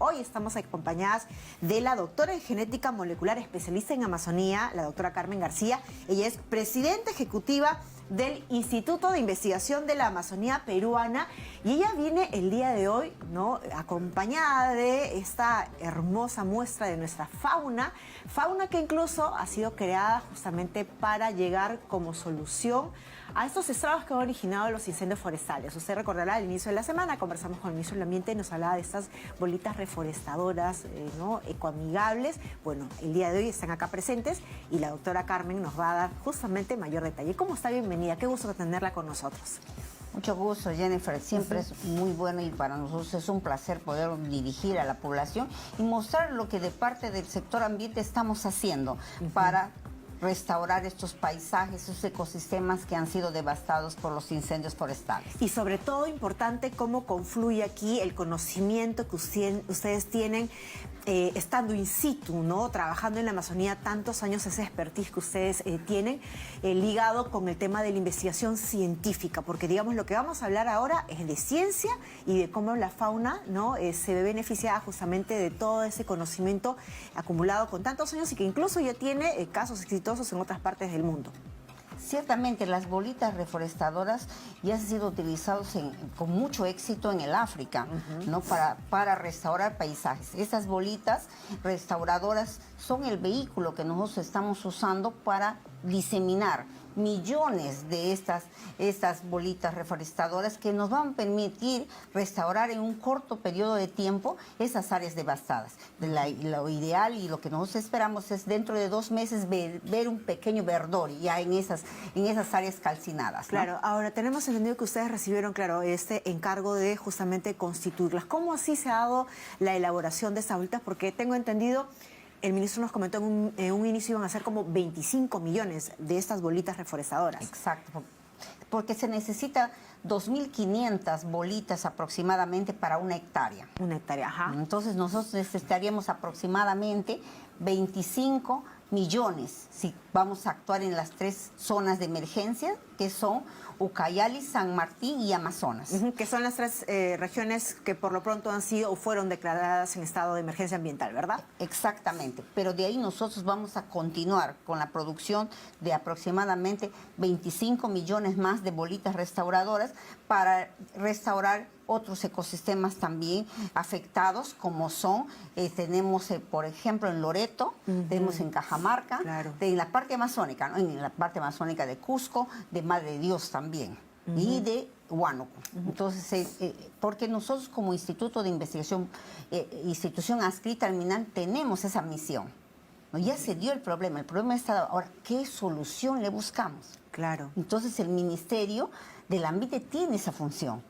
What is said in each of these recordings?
Hoy estamos acompañadas de la doctora en genética molecular especialista en Amazonía, la doctora Carmen García. Ella es presidenta ejecutiva del Instituto de Investigación de la Amazonía Peruana y ella viene el día de hoy, ¿no?, acompañada de esta hermosa muestra de nuestra fauna que incluso ha sido creada justamente para llegar como solución a estos estragos que han originado los incendios forestales. Usted recordará al inicio de la semana conversamos con el ministro del Ambiente y nos hablaba de estas bolitas reforestadoras, ¿no?, ecoamigables. Bueno, el día de hoy están acá presentes y la doctora Carmen nos va a dar justamente mayor detalle. ¿Cómo está? Bienvenida, qué gusto tenerla con nosotros. Mucho gusto, Jennifer. Siempre es muy bueno y para nosotros es un placer poder dirigir a la población y mostrar lo que de parte del sector ambiente estamos haciendo para restaurar estos paisajes, estos ecosistemas que han sido devastados por los incendios forestales. Y sobre todo importante cómo confluye aquí el conocimiento que ustedes tienen estando in situ, ¿no?, trabajando en la Amazonía tantos años, ese expertise que ustedes tienen ligado con el tema de la investigación científica, porque digamos lo que vamos a hablar ahora es de ciencia y de cómo la fauna, ¿no?, se ve beneficiada justamente de todo ese conocimiento acumulado con tantos años y que incluso ya tiene casos exitosos en otras partes del mundo. Ciertamente las bolitas reforestadoras ya han sido utilizadas con mucho éxito en el África, ¿no?, para restaurar paisajes. Estas bolitas restauradoras son el vehículo que nosotros estamos usando para diseminar millones de estas bolitas reforestadoras que nos van a permitir restaurar en un corto periodo de tiempo esas áreas devastadas. Lo ideal y lo que nosotros esperamos es dentro de 2 meses ver un pequeño verdor ya en esas áreas calcinadas, ¿no? Claro, ahora tenemos entendido que ustedes recibieron, claro, este encargo de justamente constituirlas. ¿Cómo así se ha dado la elaboración de estas bolitas? Porque tengo entendido, el ministro nos comentó en un inicio iban a ser como 25 millones de estas bolitas reforestadoras. Exacto, porque se necesita 2.500 bolitas aproximadamente para 1 hectárea. 1 hectárea, ajá. Entonces nosotros necesitaríamos aproximadamente 25 millones si vamos a actuar en las 3 zonas de emergencia, que son Ucayali, San Martín y Amazonas. Que son las 3 regiones que por lo pronto han sido o fueron declaradas en estado de emergencia ambiental, ¿verdad? Exactamente, pero de ahí nosotros vamos a continuar con la producción de aproximadamente 25 millones más de bolitas restauradoras para restaurar otros ecosistemas también afectados, como son, tenemos por ejemplo en Loreto, tenemos en Cajamarca, claro, en la parte amazónica, ¿no?, en la parte amazónica de Cusco, de Madre de Dios también, y de Huánuco. Entonces, porque nosotros como Instituto de Investigación, institución adscrita al MINAL, tenemos esa misión, ¿no? Ya se dio el problema está ahora, ¿qué solución le buscamos? Claro. Entonces el Ministerio del Ambiente tiene esa función,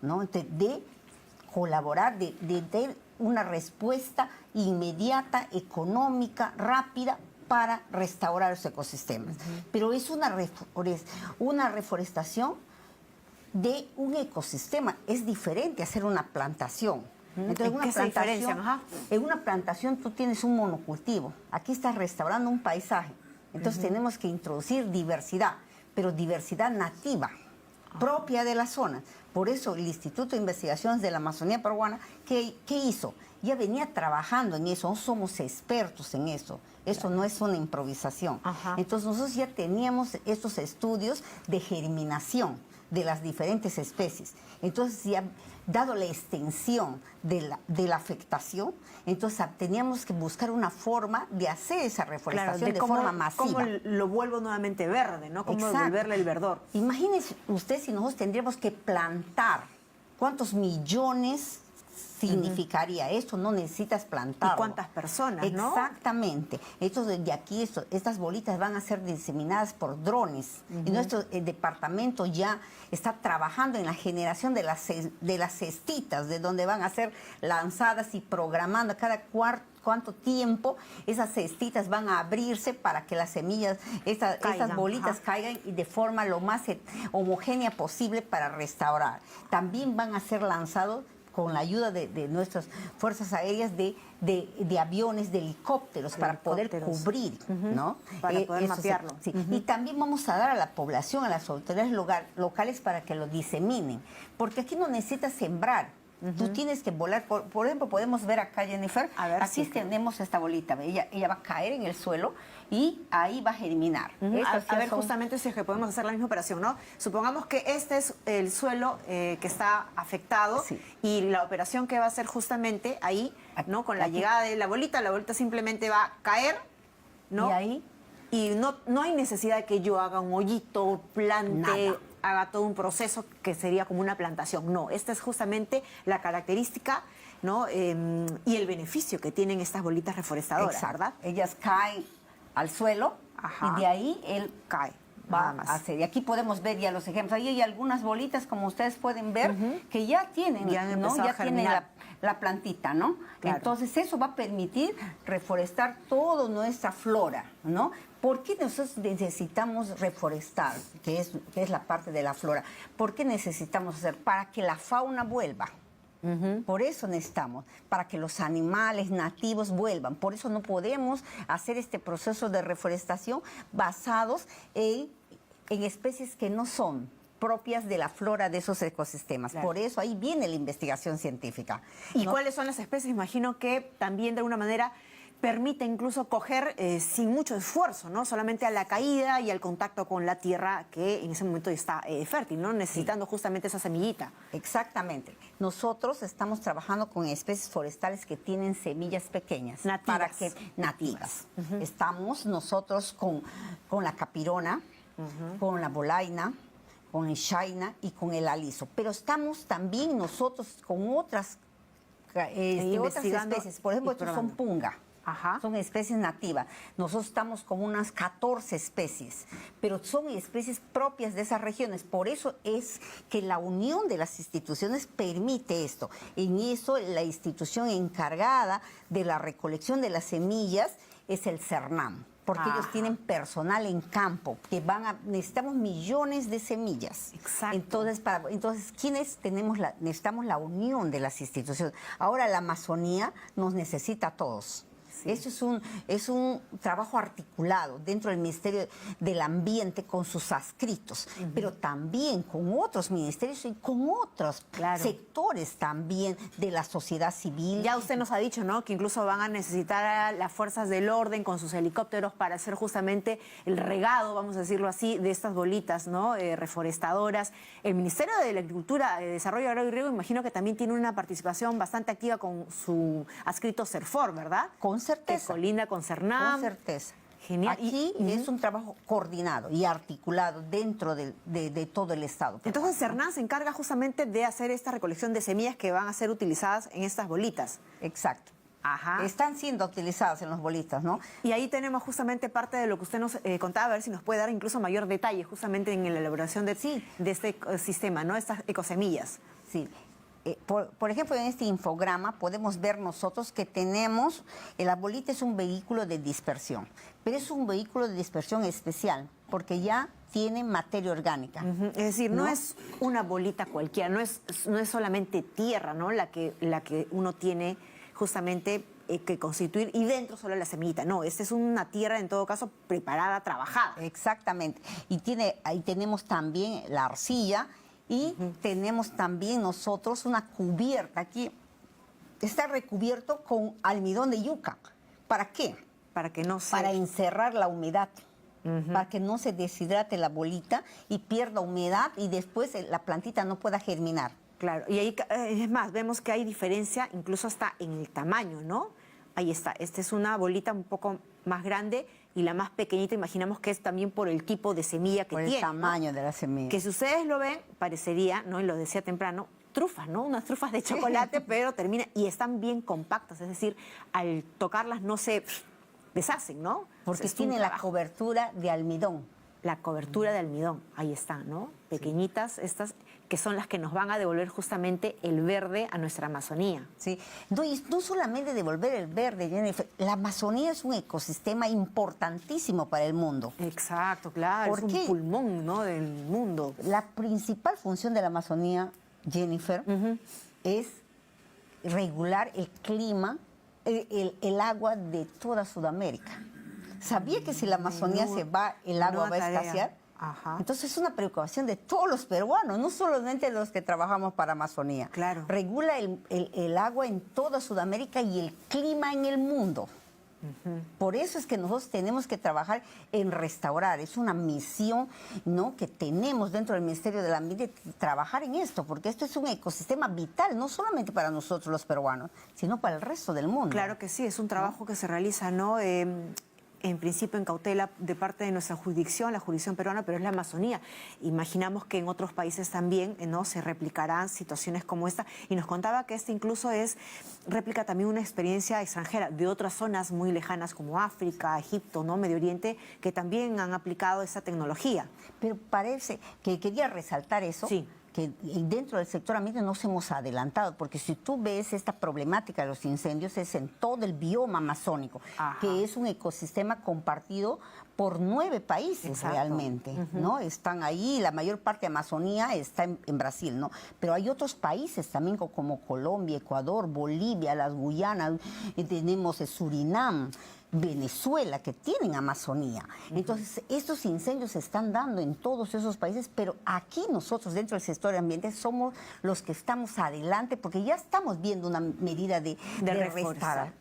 ¿no?, de colaborar, de dar una respuesta inmediata, económica, rápida para restaurar los ecosistemas. Pero es una reforestación de un ecosistema, es diferente a hacer una plantación. Entonces, en una plantación tú tienes un monocultivo, aquí estás restaurando un paisaje, entonces tenemos que introducir diversidad, pero diversidad nativa, propia de la zona. Por eso el Instituto de Investigaciones de la Amazonía Peruana, ¿qué hizo? Ya venía trabajando en eso, no somos expertos en eso. Eso no es una improvisación. Entonces nosotros ya teníamos estos estudios de germinación de las diferentes especies. Entonces ya dado la extensión de la afectación, entonces teníamos que buscar una forma de hacer esa reforestación, claro, de forma masiva. ¿Cómo lo vuelvo nuevamente verde, ¿no? ¿Cómo devolverle el verdor? Imagínese usted si nosotros tendríamos que plantar, ¿cuántos millones significaría esto? No necesitas plantar. ¿Y cuántas personas, no? Exactamente. De aquí, estas bolitas van a ser diseminadas por drones. Y nuestro departamento ya está trabajando en la generación de las cestitas, de donde van a ser lanzadas y programando cada cuánto tiempo esas cestitas van a abrirse para que las semillas, estas bolitas caigan y de forma lo más homogénea posible para restaurar. También van a ser lanzados con la ayuda de nuestras fuerzas aéreas, de aviones, de helicópteros, para poder cubrir, ¿no? Para poder mapearlo. Sí. Y también vamos a dar a la población, a las autoridades locales para que lo diseminen, porque aquí no necesitas sembrar. Tú tienes que volar. Por ejemplo, podemos ver acá, Jennifer, A ver, aquí tenemos esta bolita. Ella va a caer en el suelo y ahí va a germinar. A ver, justamente si es que podemos hacer la misma operación, ¿no? Supongamos que este es el suelo que está afectado y la operación que va a hacer justamente ahí, ¿no? Con la llegada de la bolita simplemente va a caer, ¿no? Y ahí... Y no hay necesidad de que yo haga un hoyito, plante, haga todo un proceso que sería como una plantación. No, esta es justamente la característica, ¿no? Y el beneficio que tienen estas bolitas reforestadoras, ¿verdad? Ellas caen al suelo y de ahí él cae. Va a hacer. Y aquí podemos ver ya los ejemplos. Ahí hay algunas bolitas, como ustedes pueden ver, que ya tienen, ¿no? Ya tienen la plantita, ¿no? Claro. Entonces eso va a permitir reforestar toda nuestra flora, ¿no? ¿Por qué nosotros necesitamos reforestar, que es la parte de la flora? ¿Por qué necesitamos hacer? Para que la fauna vuelva. Por eso necesitamos, para que los animales nativos vuelvan. Por eso no podemos hacer este proceso de reforestación basados en especies que no son propias de la flora de esos ecosistemas. Claro. Por eso ahí viene la investigación científica. ¿Y cuáles son las especies? Imagino que también de alguna manera permite incluso coger sin mucho esfuerzo, ¿no? Solamente a la caída y al contacto con la tierra que en ese momento está fértil, ¿no? Necesitando justamente esa semillita. Exactamente. Nosotros estamos trabajando con especies forestales que tienen semillas pequeñas. Nativas. Nativas. Estamos nosotros con la capirona, con la bolaina, con el shaina y con el aliso. Pero estamos también nosotros con otras especies. Por ejemplo, estos son punga. Son especies nativas. Nosotros estamos con unas 14 especies, pero son especies propias de esas regiones. Por eso es que la unión de las instituciones permite esto. En eso, la institución encargada de la recolección de las semillas es el CERNAM. Porque ellos tienen personal en campo, que necesitamos millones de semillas. Exacto. Entonces ¿quiénes necesitamos la unión de las instituciones? Ahora la Amazonía nos necesita a todos. Sí. Eso es un trabajo articulado dentro del Ministerio del Ambiente con sus adscritos, pero también con otros ministerios y con otros sectores también de la sociedad civil. Ya usted nos ha dicho, ¿no?, que incluso van a necesitar a las fuerzas del orden con sus helicópteros para hacer justamente el regado, vamos a decirlo así, de estas bolitas, ¿no?, reforestadoras. El Ministerio de la Agricultura, Desarrollo Agrario y Riego, imagino que también tiene una participación bastante activa con su adscrito CERFOR, ¿verdad? Con certeza. Que colinda con CERNAM. Con certeza. Genial. Aquí es un trabajo coordinado y articulado dentro de todo el Estado. Entonces CERNAM se encarga justamente de hacer esta recolección de semillas que van a ser utilizadas en estas bolitas. Exacto. Están siendo utilizadas en las bolitas, ¿no? Y ahí tenemos justamente parte de lo que usted nos contaba, a ver si nos puede dar incluso mayor detalle justamente en la elaboración de este sistema, ¿no? Estas ecosemillas. Sí. Por ejemplo, en este infograma podemos ver nosotros que tenemos, la bolita es un vehículo de dispersión, pero es un vehículo de dispersión especial, porque ya tiene materia orgánica. Es decir, no es una bolita cualquiera, no es solamente tierra, ¿no?, la que uno tiene justamente que constituir y dentro solo la semillita. No, esta es una tierra en todo caso preparada, trabajada. Exactamente. Y ahí tenemos también la arcilla. Y tenemos también nosotros una cubierta. Aquí está recubierto con almidón de yuca. ¿Para qué? Para que no se... Para encerrar la humedad. Para que no se deshidrate la bolita y pierda humedad y después la plantita no pueda germinar. Claro, y ahí es más, vemos que hay diferencia incluso hasta en el tamaño, ¿no? Ahí está, esta es una bolita un poco más grande y la más pequeñita imaginamos que es también por el tipo de semilla que tiene. Por el tamaño de la semilla. Que si ustedes lo ven, parecería, ¿no?, y lo decía temprano, trufas, ¿no? Unas trufas de chocolate, pero y están bien compactas, es decir, al tocarlas no se deshacen, ¿no? Porque tiene la cobertura de almidón. La cobertura de almidón, ahí está, ¿no? Pequeñitas estas que son las que nos van a devolver justamente el verde a nuestra Amazonía. Sí, no, y no solamente devolver el verde, Jennifer, la Amazonía es un ecosistema importantísimo para el mundo. Exacto, claro, es un pulmón, ¿no?, del mundo. La principal función de la Amazonía, Jennifer, es regular el clima, el agua de toda Sudamérica. ¿Sabía que si la Amazonía se va, el agua va a escasear? Ajá. Entonces es una preocupación de todos los peruanos, no solamente los que trabajamos para Amazonía. Claro. Regula el agua en toda Sudamérica y el clima en el mundo. Por eso es que nosotros tenemos que trabajar en restaurar. Es una misión, ¿no?, que tenemos dentro del Ministerio del Ambiente, trabajar en esto, porque esto es un ecosistema vital, no solamente para nosotros los peruanos, sino para el resto del mundo. Claro que sí, es un trabajo que se realiza, ¿no? En principio en cautela de parte de nuestra jurisdicción, la jurisdicción peruana, pero es la Amazonía. Imaginamos que en otros países también, ¿no?, se replicarán situaciones como esta. Y nos contaba que este incluso replica también una experiencia extranjera de otras zonas muy lejanas como África, Egipto, ¿no?, Medio Oriente, que también han aplicado esa tecnología. Pero parece que quería resaltar eso. Sí. Que dentro del sector ambiente nos hemos adelantado, porque si tú ves esta problemática de los incendios es en todo el bioma amazónico, Ajá. que es un ecosistema compartido por 9 países. Exacto. Realmente, ¿no? Están ahí, la mayor parte de Amazonía está en Brasil, ¿no? Pero hay otros países también como Colombia, Ecuador, Bolivia, las Guyanas, tenemos Surinam, Venezuela, que tienen Amazonía. Entonces, estos incendios se están dando en todos esos países, pero aquí nosotros, dentro del sector ambiente, somos los que estamos adelante, porque ya estamos viendo una medida de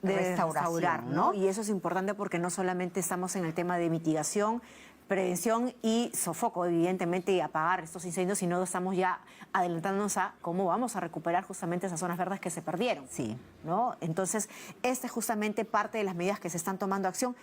restauración, ¿no? Y eso es importante porque no solamente estamos en el tema de mitigación, prevención y sofoco, evidentemente, y apagar estos incendios, sino estamos ya adelantándonos a cómo vamos a recuperar justamente esas zonas verdes que se perdieron. Sí. ¿No? Entonces, esta es justamente parte de las medidas que se están tomando acción.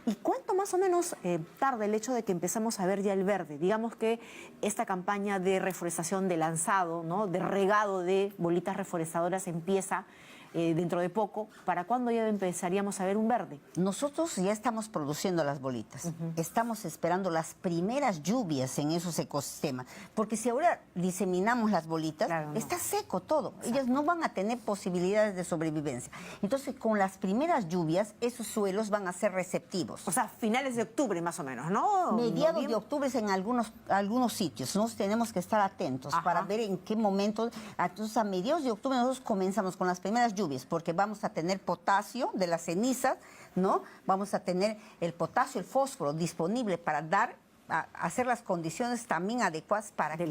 ¿Y cuánto más o menos tarda el hecho de que empezamos a ver ya el verde? Digamos que esta campaña de reforestación, de lanzado, ¿no?, de regado de bolitas reforestadoras empieza dentro de poco. ¿Para cuándo ya empezaríamos a ver un verde? Nosotros ya estamos produciendo las bolitas. Estamos esperando las primeras lluvias en esos ecosistemas. Porque si ahora diseminamos las bolitas, claro, no, está seco todo. Exacto. Ellas no van a tener posibilidades de sobrevivencia. Entonces, con las primeras lluvias, esos suelos van a ser receptivos. O sea, finales de octubre más o menos, ¿no? Mediados de octubre en algunos sitios. Nosotros tenemos que estar atentos. Ajá. Para ver en qué momento. Entonces, a mediados de octubre nosotros comenzamos con las primeras lluvias, porque vamos a tener potasio de las cenizas, ¿no? Vamos a tener el potasio, el fósforo disponible para hacer las condiciones también adecuadas para que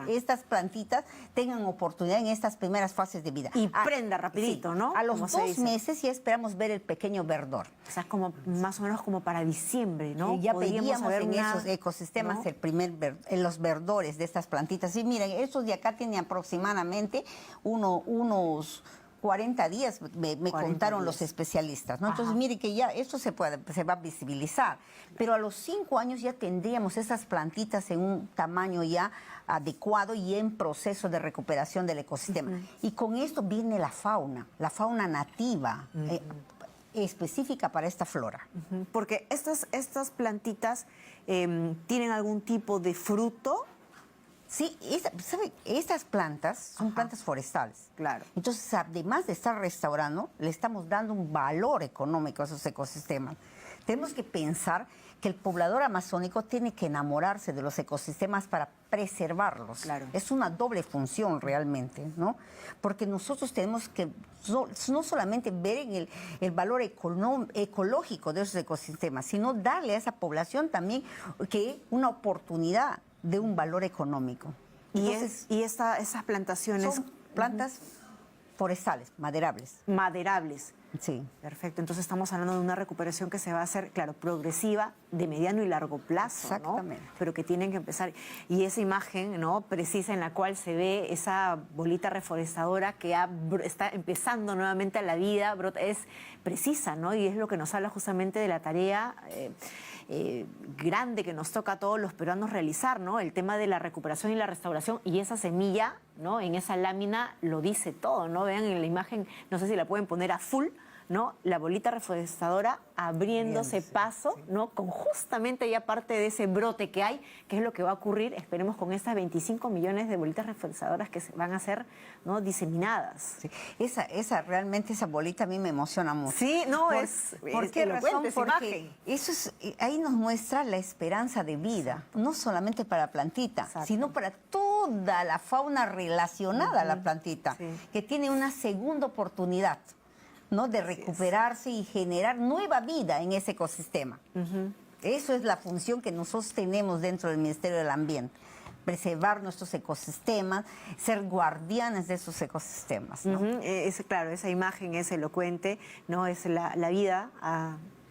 estas plantitas tengan oportunidad en estas primeras fases de vida. Y prenda rapidito, sí, ¿no? A los 2 meses ya esperamos ver el pequeño verdor. O sea, como más o menos como para diciembre, ¿no? Ya veíamos en esos ecosistemas, ¿no?, en los verdores de estas plantitas. Y miren, estos de acá tienen aproximadamente unos 40 días, me contaron los especialistas, ¿no? Ajá. Entonces, mire que ya esto se va a visibilizar. Pero a los 5 años ya tendríamos esas plantitas en un tamaño ya adecuado y en proceso de recuperación del ecosistema. Y con esto viene la fauna nativa, específica para esta flora. Porque estas plantitas tienen algún tipo de fruto. Sí, ¿sabe? Estas plantas son plantas forestales. Claro. Entonces, además de estar restaurando, le estamos dando un valor económico a esos ecosistemas. Tenemos que pensar que el poblador amazónico tiene que enamorarse de los ecosistemas para preservarlos. Claro. Es una doble función realmente, ¿no? Porque nosotros tenemos que no solamente ver en el valor ecológico de esos ecosistemas, sino darle a esa población también una oportunidad de un valor económico. Entonces, ¿Y esas plantaciones? Son plantas forestales, maderables. Maderables. Sí. Perfecto. Entonces estamos hablando de una recuperación que se va a hacer, claro, progresiva, de mediano y largo plazo. Exactamente. ¿No? Pero que tienen que empezar. Y esa imagen, ¿no?, precisa en la cual se ve esa bolita reforestadora que está empezando nuevamente a la vida, es precisa, ¿no? Y es lo que nos habla justamente de la tarea grande que nos toca a todos los peruanos realizar, ¿no? El tema de la recuperación y la restauración, y esa semilla, ¿no?, en esa lámina lo dice todo, ¿no? Vean en la imagen, no sé si la pueden poner a full, ¿no?, la bolita reforestadora abriéndose paso, ¿no?, con justamente ya parte de ese brote que hay, que es lo que va a ocurrir, esperemos, con estas 25 millones de bolitas reforestadoras que van a ser, ¿no?, diseminadas. Sí. Realmente esa bolita a mí me emociona mucho. Sí, no, ¿Por qué razón? Porque ahí nos muestra la esperanza de vida, no solamente para la plantita, sino para toda la fauna relacionada a la plantita, que tiene una segunda oportunidad, ¿no?, de recuperarse y generar nueva vida en ese ecosistema. Eso es la función que nosotros tenemos dentro del Ministerio del Ambiente. Preservar nuestros ecosistemas, ser guardianes de esos ecosistemas, ¿no? Claro, esa imagen es elocuente, ¿no? Es la vida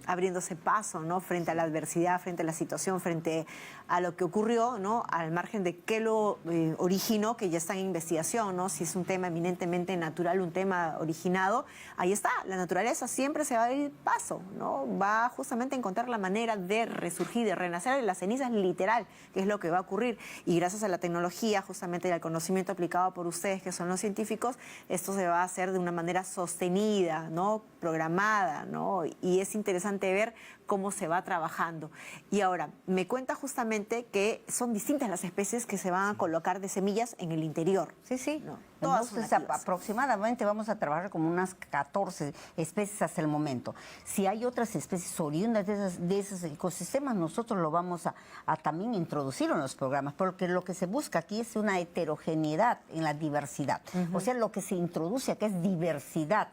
abriéndose paso, ¿no? Frente a la adversidad, frente a la situación, frente a lo que ocurrió, ¿no? Al margen de qué lo originó, que ya está en investigación, ¿no? Si es un tema eminentemente natural, un tema originado, ahí está, la naturaleza siempre se va a abrir paso, ¿no? Va justamente a encontrar la manera de resurgir, de renacer de las cenizas, literal, que es lo que va a ocurrir. Y gracias a la tecnología, justamente, y al conocimiento aplicado por ustedes, que son los científicos, esto se va a hacer de una manera sostenida, ¿no? Programada, ¿no? Y es interesante ver cómo se va trabajando. Y ahora, me cuenta justamente que son distintas las especies que se van a colocar de semillas en el interior. Sí, sí. No, todas entonces, aproximadamente vamos a trabajar como unas 14 especies hasta el momento. Si hay otras especies oriundas de esos ecosistemas, nosotros lo vamos a también introducir en los programas, porque lo que se busca aquí es una heterogeneidad en la diversidad. O sea, lo que se introduce aquí es diversidad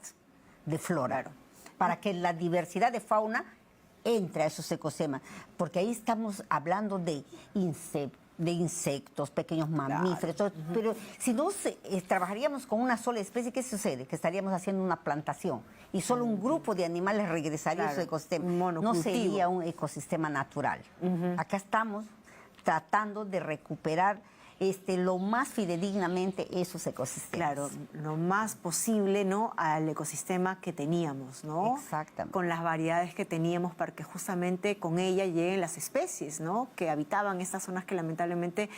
de flora. Claro. Para que la diversidad de fauna entre a esos ecosistemas, porque ahí estamos hablando de insectos, pequeños mamíferos, claro. Pero si no trabajaríamos con una sola especie, ¿qué sucede? Que estaríamos haciendo una plantación y solo un grupo de animales regresaría a su ecosistema. No sería un ecosistema natural. Acá estamos tratando de recuperar lo más fidedignamente esos ecosistemas. Claro, lo más posible, ¿no? Al ecosistema que teníamos, ¿no? Exactamente. Con las variedades que teníamos para que justamente con ella lleguen las especies, ¿no? Que habitaban estas zonas que lamentablemente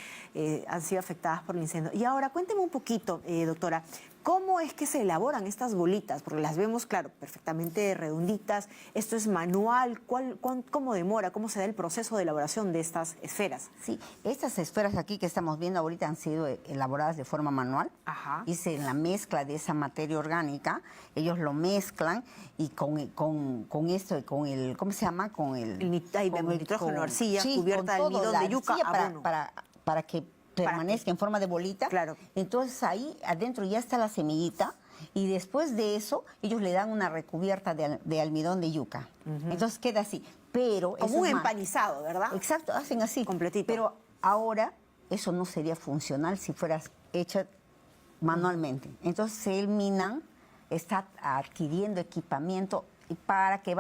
han sido afectadas por el incendio. Y ahora, cuénteme un poquito, doctora, ¿cómo es que se elaboran estas bolitas? Porque las vemos, claro, perfectamente redonditas. ¿Esto es manual? ¿Cómo demora? ¿Cómo se da el proceso de elaboración de estas esferas? Sí, estas esferas aquí que estamos viendo ahorita han sido elaboradas de forma manual. Ajá. Hice la mezcla de esa materia orgánica. Ellos lo mezclan y con esto, con el, ¿cómo se llama? Con el nitrógeno, arcilla, sí, cubierta de almidón de yuca, abono. Para que permanezca en forma de bolita. Claro. Entonces ahí adentro ya está la semillita y después de eso ellos le dan una recubierta de almidón de yuca. Entonces queda así. Pero como un empanizado, ¿verdad? Exacto, hacen así. Completito. Pero ahora eso no sería funcional si fuera hecha manuelmente. Entonces el MINAM está adquiriendo equipamiento para que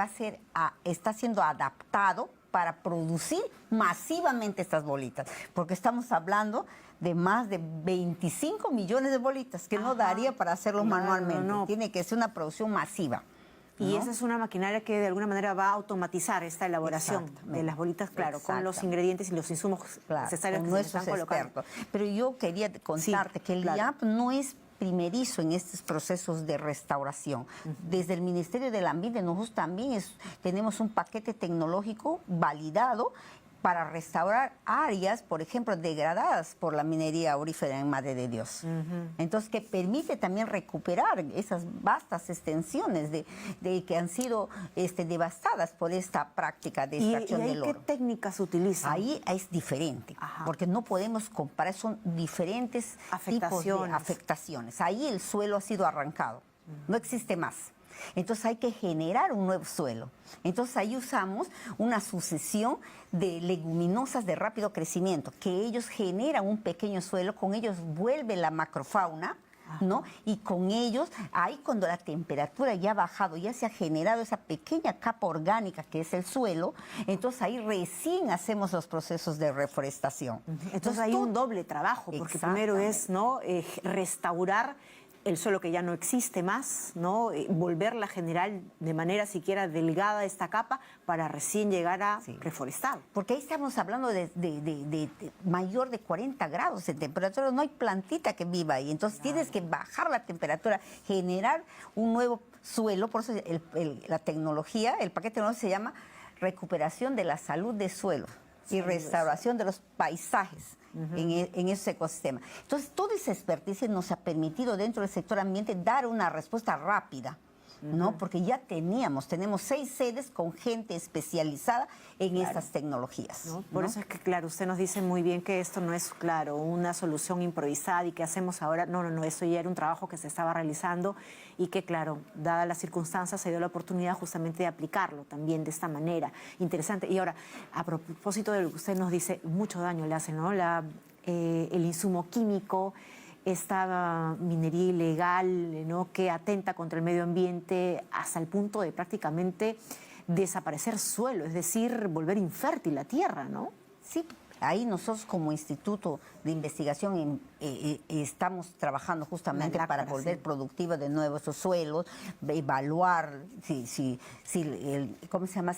está siendo adaptado para producir masivamente estas bolitas, porque estamos hablando de más de 25 millones de bolitas, que no daría para hacerlo manualmente. No. Tiene que ser una producción masiva. Y esa es una maquinaria que de alguna manera va a automatizar esta elaboración de las bolitas, claro, con los ingredientes y los insumos necesarios que se están colocando. Pero yo quería contarte que el IAP no es primerizo en estos procesos de restauración. Desde el Ministerio del Ambiente nosotros también tenemos un paquete tecnológico validado para restaurar áreas, por ejemplo, degradadas por la minería aurífera en Madre de Dios. Entonces, que permite también recuperar esas vastas extensiones de que han sido devastadas por esta práctica de extracción del oro. ¿Qué técnicas utilizan? Ahí es diferente, porque no podemos comparar, son diferentes tipos de afectaciones. Ahí el suelo ha sido arrancado, no existe más. Entonces hay que generar un nuevo suelo. Entonces ahí usamos una sucesión de leguminosas de rápido crecimiento, que ellos generan un pequeño suelo, con ellos vuelve la macrofauna, ¿no? Y con ellos, ahí cuando la temperatura ya ha bajado, ya se ha generado esa pequeña capa orgánica que es el suelo, entonces ahí recién hacemos los procesos de reforestación. Entonces hay un doble trabajo, porque primero es, ¿no? Restaurar el suelo que ya no existe más, ¿no? Volverla a generar de manera siquiera delgada esta capa para recién llegar a reforestar. Porque ahí estamos hablando de mayor de 40 grados de temperatura, no hay plantita que viva ahí, entonces tienes que bajar la temperatura, generar un nuevo suelo, por eso la tecnología, el paquete tecnológico se llama recuperación de la salud de suelo y restauración de los paisajes. En ese ecosistema. Entonces, toda esa experticia nos ha permitido dentro del sector ambiente dar una respuesta rápida ¿no? Porque ya tenemos 6 sedes con gente especializada en estas tecnologías. ¿No? Por eso es que, claro, usted nos dice muy bien que esto no es, claro, una solución improvisada y qué hacemos ahora. No, eso ya era un trabajo que se estaba realizando y que, claro, dadas las circunstancias, se dio la oportunidad justamente de aplicarlo también de esta manera. Interesante. Y ahora, a propósito de lo que usted nos dice, mucho daño le hace, ¿no? El insumo químico, esta minería ilegal, ¿no?, que atenta contra el medio ambiente hasta el punto de prácticamente desaparecer suelo, es decir, volver infértil la tierra, ¿no? Sí, ahí nosotros como Instituto de Investigación estamos trabajando justamente para volver productiva de nuevo esos suelos, evaluar si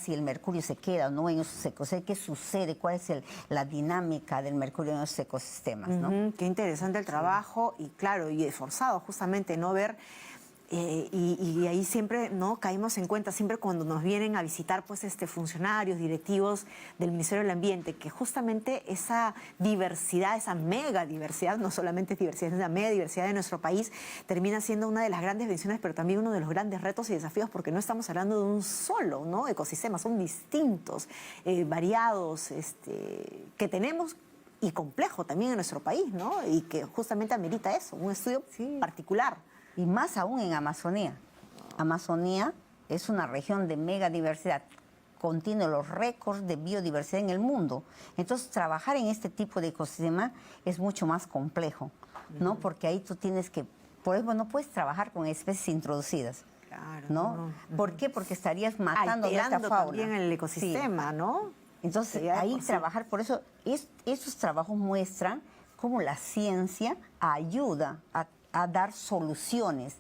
el mercurio se queda o no en esos ecosistemas, qué sucede, cuál es la dinámica del mercurio en esos ecosistemas, ¿no? Qué interesante el trabajo y claro, y esforzado justamente, ¿no? Ver... y ahí siempre, ¿no?, caímos en cuenta, siempre cuando nos vienen a visitar pues funcionarios, directivos del Ministerio del Ambiente, que justamente esa diversidad, esa mega diversidad, no solamente es diversidad, es la mega diversidad de nuestro país, termina siendo una de las grandes bendiciones, pero también uno de los grandes retos y desafíos, porque no estamos hablando de un solo, ¿no?, ecosistema, son distintos, variados, que tenemos y complejo también en nuestro país, ¿no?, y que justamente amerita eso, un estudio particular. Y más aún en Amazonía. Amazonía es una región de mega diversidad, contiene los récords de biodiversidad en el mundo. Entonces, trabajar en este tipo de ecosistema es mucho más complejo, ¿no? Porque ahí tú tienes que, por ejemplo, no puedes trabajar con especies introducidas. Claro, ¿no? ¿Por qué? Porque estarías matando esta fauna. También el ecosistema, ¿no? Entonces, ahí trabajar, por eso, esos trabajos muestran cómo la ciencia ayuda a dar soluciones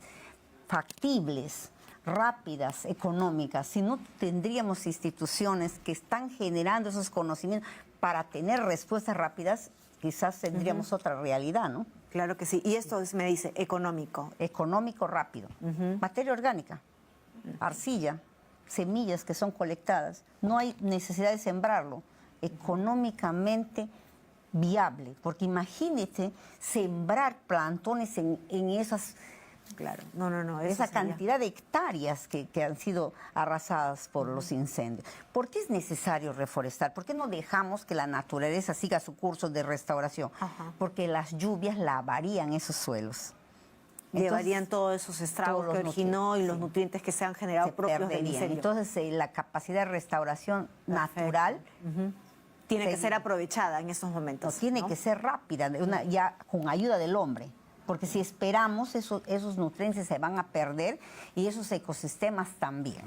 factibles, rápidas, económicas. Si no, tendríamos instituciones que están generando esos conocimientos para tener respuestas rápidas, quizás tendríamos otra realidad, ¿no? Claro que sí. Y esto me dice económico. Económico rápido. Materia orgánica, arcilla, semillas que son colectadas. No hay necesidad de sembrarlo. Económicamente viable, porque imagínate sembrar plantones en esas, claro, esa cantidad de hectáreas que han sido arrasadas por los incendios. ¿Por qué es necesario reforestar? ¿Por qué no dejamos que la naturaleza siga su curso de restauración? Porque las lluvias lavarían esos suelos. Llevarían todos esos estragos que originó y los nutrientes que se han generado propios del incendio. Entonces, la capacidad de restauración natural tiene que ser aprovechada en estos momentos. Tiene que ser rápida, ya con ayuda del hombre. Porque si esperamos, esos nutrientes se van a perder y esos ecosistemas también.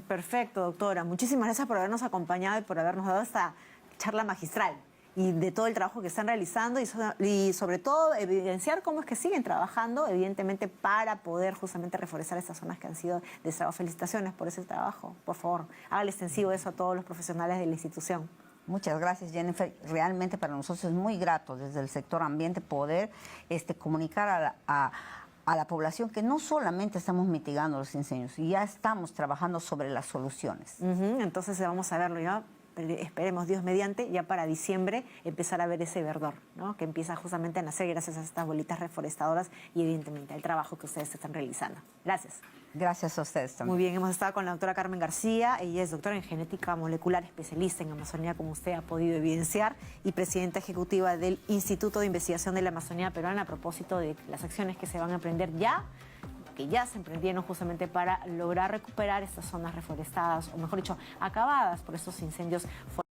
Perfecto, doctora. Muchísimas gracias por habernos acompañado y por habernos dado esta charla magistral y de todo el trabajo que están realizando y sobre todo evidenciar cómo es que siguen trabajando, evidentemente, para poder justamente reforestar estas zonas que han sido destradadas. Felicitaciones por ese trabajo. Por favor, hágale extensivo eso a todos los profesionales de la institución. Muchas gracias, Jennifer. Realmente para nosotros es muy grato desde el sector ambiente poder comunicar a la población que no solamente estamos mitigando los incendios, ya estamos trabajando sobre las soluciones. Entonces vamos a verlo ya. Esperemos, Dios mediante, ya para diciembre empezar a ver ese verdor, ¿no?, que empieza justamente a nacer gracias a estas bolitas reforestadoras y evidentemente al trabajo que ustedes están realizando. Gracias. Gracias a ustedes también. Muy bien, hemos estado con la doctora Carmen García. Ella es doctora en genética molecular, especialista en Amazonía, como usted ha podido evidenciar, y presidenta ejecutiva del Instituto de Investigación de la Amazonía Peruana, a propósito de las acciones que se van a emprender ya, que ya se emprendieron justamente para lograr recuperar estas zonas reforestadas, o mejor dicho, acabadas por estos incendios forestales.